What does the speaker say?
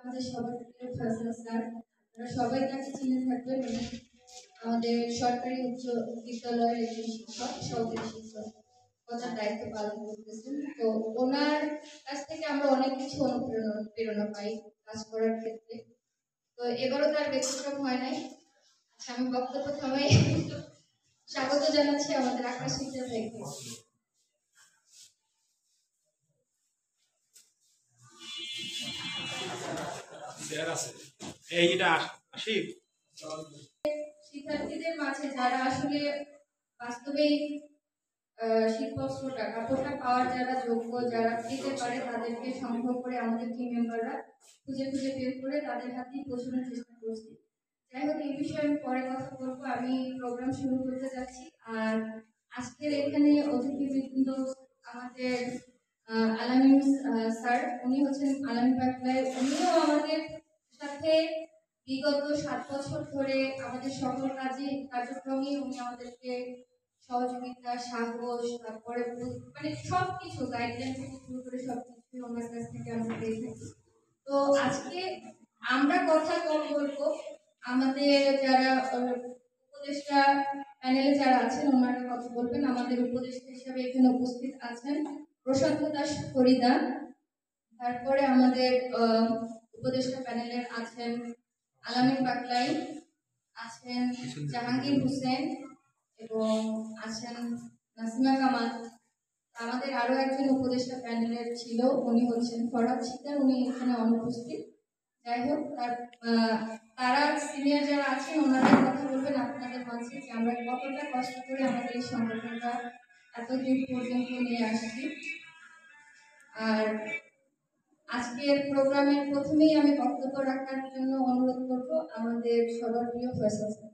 আমাদের সবার প্রিয় ফয়সাল স্যার। আপনারা সবাই তাকে চিনে থাকবেন। উনি আমাদের সরকারি উচ্চ বিদ্যালয়ের একজন শিক্ষক, সহকারী শিক্ষকতার দায়িত্ব পালন করতেছেন। তো ওনার কাছ থেকে আমরা অনেক কিছু অনুপ্রেরণা পাই কাজ করার ক্ষেত্রে। তো এবারও তার ব্যতিক্রম হয় নাই। আচ্ছা, আমি বক্তব্য থামাই স্বাগত জানাচ্ছি আমাদের আকাশ শিক্ষা ভাইকে। শিক্ষার্থীদের মাঝে যারা আসলে বাস্তবেই শীতবস্ত্রটা কাপড়টা পাওয়ার যারা যোগ্য, যারা দিতে পারে তাদেরকে সংগ্রহ করে আমাদের টিম মেম্বাররা খুঁজে খুঁজে বের করে তাদের হাতেই পৌঁছানোর চেষ্টা করছি। যাই হোক, এই বিষয়ে আমি পরে কথা বলবো। আমি প্রোগ্রাম শুরু করতে যাচ্ছি। আর আজকের এখানে অতিথিবৃন্দ আমাদের আলামিন স্যার, উনি হচ্ছেন আলামিন বাকলায়। উনিও আমাদের সাথে বিগত 7 বছর ধরে আমাদের সকল কার্যক্রমে উনি আমাদেরকে সহযোগিতা, সাহস, তারপরে মানে সবকিছু গাইডলাইন থেকে শুরু করে সবকিছু ওনার কাছ থেকে আমরা পেয়ে থাকি। তো আজকে আমরা কথা কম বলবো, আমাদের যারা উপদেষ্টা প্যানেলে যারা আছেন ওনারা কথা বলবেন। আমাদের উপদেষ্টা হিসাবে এখানে উপস্থিত আছেন প্রশান্ত দাস ফরিদা। তারপরে আমাদের উপদেষ্টা প্যানেলের আছেন আলামিন বাকলাই, আছেন জাহাঙ্গীর হোসেন এবং আছেন নাসিমা কামাল। আমাদের আরো একজন উপদেষ্টা প্যানেলের ছিল, উনি হচ্ছেন ফরহাদ শিকদার, উনি এখানে অনুপস্থিত। যাই হোক, তারা সিনিয়র যারা আছেন ওনারা কথা বলবেন আপনাদের মাঝে যে আমরা কতটা কষ্ট করে আমাদের এই সংগঠনটা এতদূর পর্যন্ত নিয়ে আসছি। আর আজকের প্রোগ্রামের প্রথমেই আমি বক্তব্য রাখার জন্য অনুরোধ করবো আমাদের সবার প্রিয় ফয়সাল স্যার।